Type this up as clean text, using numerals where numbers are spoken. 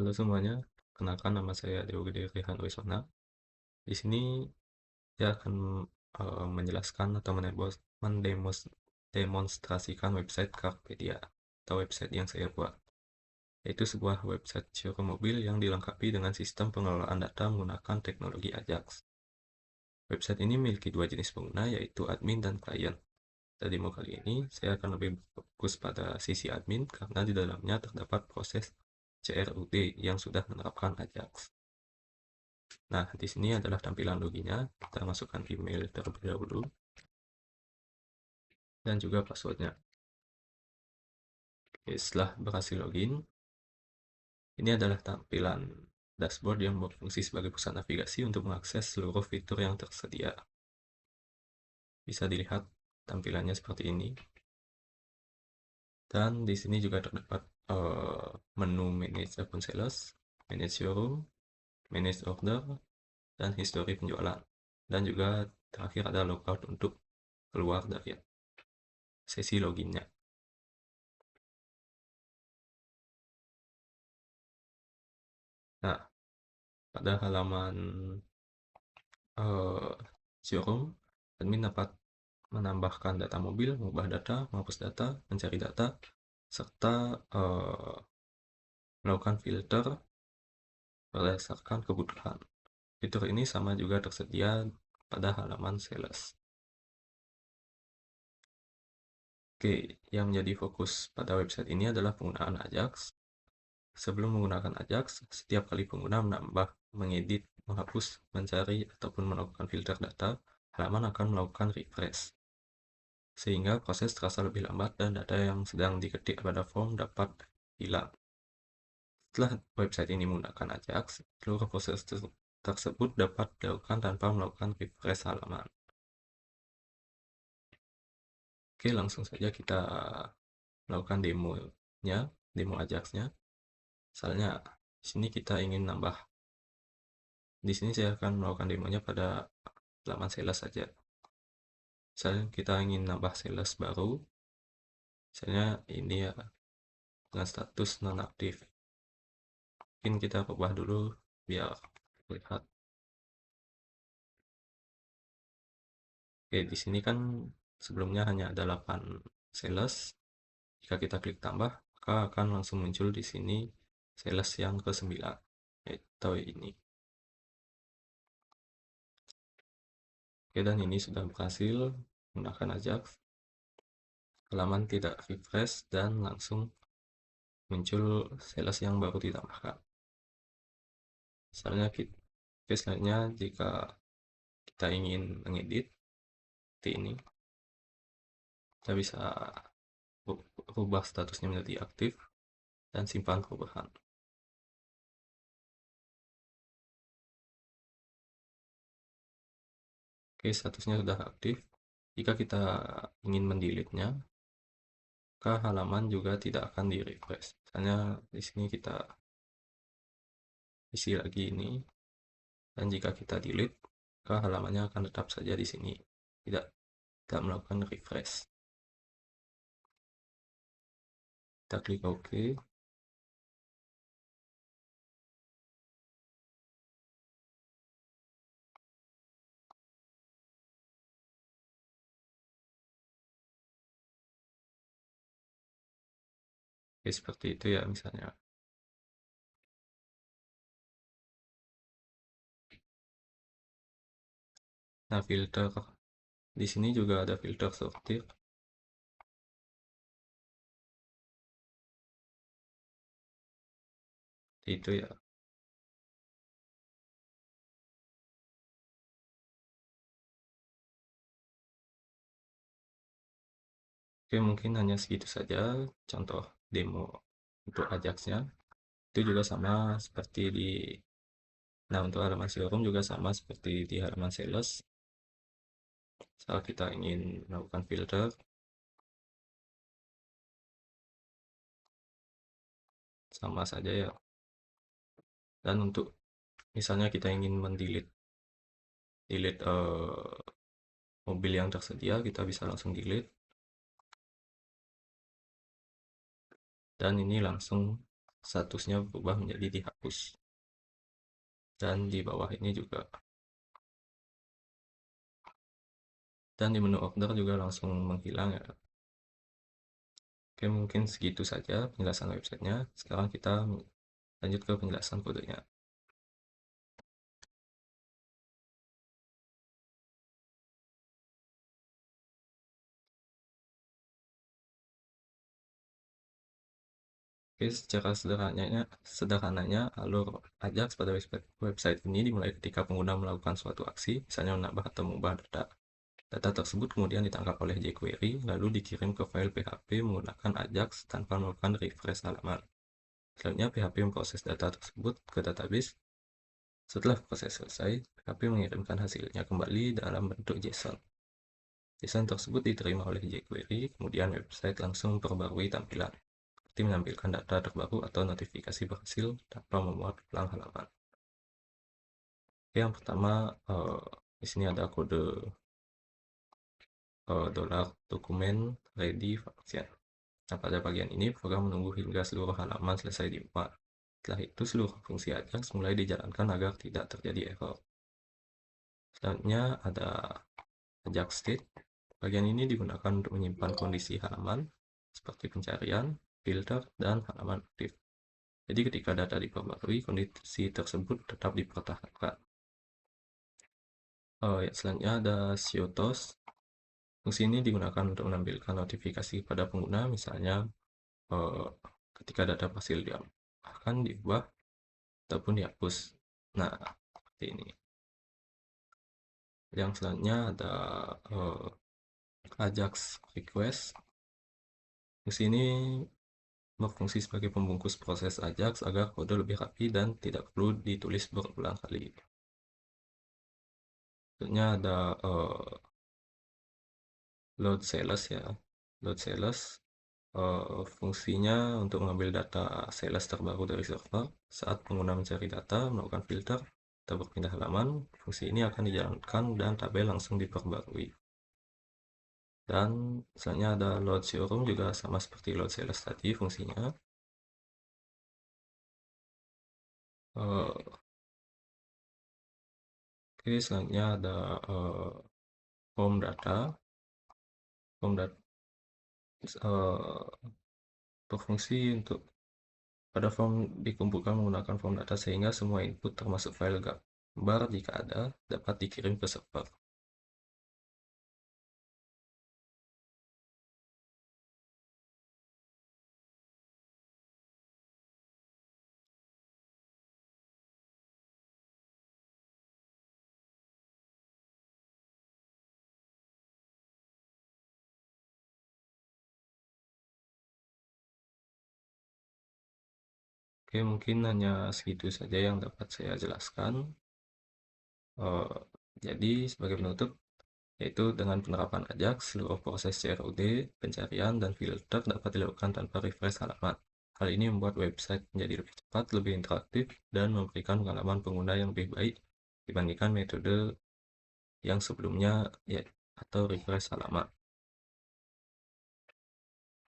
Halo semuanya, kenalkan nama saya Dewa Gede Rihan Wiswana. Di sini saya akan menjelaskan atau mendemonstrasikan website Carpedia atau website yang saya buat, yaitu sebuah website showroom mobil yang dilengkapi dengan sistem pengelolaan data menggunakan teknologi Ajax. Website ini memiliki dua jenis pengguna, yaitu admin dan klien. Pada demo kali ini, saya akan lebih fokus pada sisi admin karena di dalamnya terdapat proses CRUD yang sudah menerapkan Ajax. Nah, di sini adalah tampilan loginnya. Kita masukkan email terlebih dahulu dan juga passwordnya. Oke, setelah berhasil login, ini adalah tampilan dashboard yang berfungsi sebagai pusat navigasi untuk mengakses seluruh fitur yang tersedia. Bisa dilihat tampilannya seperti ini. Dan di sini juga terdapat menu manage akun sales, manage showroom, manage order, dan history penjualan. Dan juga terakhir ada logout untuk keluar dari sesi loginnya. Nah, pada halaman showroom, admin dapat menambahkan data mobil, mengubah data, menghapus data, mencari data, serta melakukan filter berdasarkan kebutuhan. Fitur ini sama juga tersedia pada halaman sales. Oke, yang menjadi fokus pada website ini adalah penggunaan Ajax. Sebelum menggunakan Ajax, setiap kali pengguna menambah, mengedit, menghapus, mencari, ataupun melakukan filter data, halaman akan melakukan refresh, sehingga proses terasa lebih lambat dan data yang sedang diketik pada form dapat hilang. Setelah website ini menggunakan Ajax, seluruh proses tersebut dapat dilakukan tanpa melakukan refresh halaman. Oke, langsung saja kita melakukan demonya, demo Ajax-nya. Misalnya, di sini kita ingin nambah. Di sini saya akan melakukan demonya pada halaman sales saja. Misalnya kita ingin nambah sales baru, misalnya ini ya, dengan status nonaktif. Mungkin kita ubah dulu biar lihat. Oke, di sini kan sebelumnya hanya ada 8 sales. Jika kita klik tambah, maka akan langsung muncul di sini sales yang ke-9, yaitu ini. Oke, dan ini sudah berhasil menggunakan Ajax. Halaman tidak refresh dan langsung muncul sales yang baru ditambahkan. Misalnya selanjutnya jika kita ingin mengedit seperti ini, kita bisa rubah statusnya menjadi aktif dan simpan perubahan. Oke, statusnya sudah aktif. Jika kita ingin mendelete-nya, maka halaman juga tidak akan di-refresh. Misalnya di sini kita isi lagi ini, dan jika kita delete, maka halamannya akan tetap saja di sini, tidak melakukan refresh. Kita klik OK. Oke, seperti itu ya misalnya. Nah, filter di sini juga ada filter sortir. Itu ya. Oke, mungkin hanya segitu saja contoh demo untuk Ajax-nya. Itu juga sama seperti di Nah, untuk halaman showroom juga sama seperti di halaman sales. Saat kita ingin melakukan filter, sama saja ya. Dan untuk misalnya kita ingin delete mobil yang tersedia, kita bisa langsung delete. Dan ini langsung statusnya berubah menjadi dihapus. Dan di bawah ini juga, dan di menu order juga langsung menghilang ya. Oke, mungkin segitu saja penjelasan websitenya. Sekarang kita lanjut ke penjelasan kodenya. Oke, secara sederhananya alur Ajax pada website ini dimulai ketika pengguna melakukan suatu aksi, misalnya menambah atau mengubah data. Data tersebut kemudian ditangkap oleh jQuery, lalu dikirim ke file PHP menggunakan Ajax tanpa melakukan refresh halaman. Selanjutnya, PHP memproses data tersebut ke database. Setelah proses selesai, PHP mengirimkan hasilnya kembali dalam bentuk JSON. JSON tersebut diterima oleh jQuery, kemudian website langsung memperbarui tampilan, seperti menampilkan data terbaru atau notifikasi berhasil tanpa memuat ulang halaman. Oke, yang pertama, di sini ada kode dolar dokumen ready function. Nah, pada bagian ini, program menunggu hingga seluruh halaman selesai dimuat. Setelah itu, seluruh fungsi Ajax mulai dijalankan agar tidak terjadi error. Selanjutnya ada Ajax state. Bagian ini digunakan untuk menyimpan kondisi halaman, seperti pencarian, filter, dan halaman aktif. Jadi ketika data diperbarui, kondisi tersebut tetap dipertahankan. Selanjutnya ada COTOS. Fungsi ini digunakan untuk menampilkan notifikasi pada pengguna, misalnya ketika data berhasil diubah, diubah, ataupun dihapus. Nah, seperti ini. Yang selanjutnya ada Ajax request. Fungsi ini berfungsi sebagai pembungkus proses Ajax agar kode lebih rapi dan tidak perlu ditulis berulang kali. Selanjutnya ada load sales ya. Load sales fungsinya untuk mengambil data sales terbaru dari server. Saat pengguna mencari data, melakukan filter, atau berpindah halaman, fungsi ini akan dijalankan dan tabel langsung diperbarui. Dan selanjutnya ada load showroom, juga sama seperti load sales tadi fungsinya. Oke, selanjutnya ada form data. Form data berfungsi untuk pada form dikumpulkan menggunakan form data sehingga semua input termasuk file gambar jika ada dapat dikirim ke server. Oke, mungkin hanya segitu saja yang dapat saya jelaskan. Jadi sebagai penutup, yaitu dengan penerapan Ajax, seluruh proses CRUD, pencarian, dan filter dapat dilakukan tanpa refresh halaman. Hal ini membuat website menjadi lebih cepat, lebih interaktif, dan memberikan pengalaman pengguna yang lebih baik dibandingkan metode yang sebelumnya, ya, atau refresh halaman.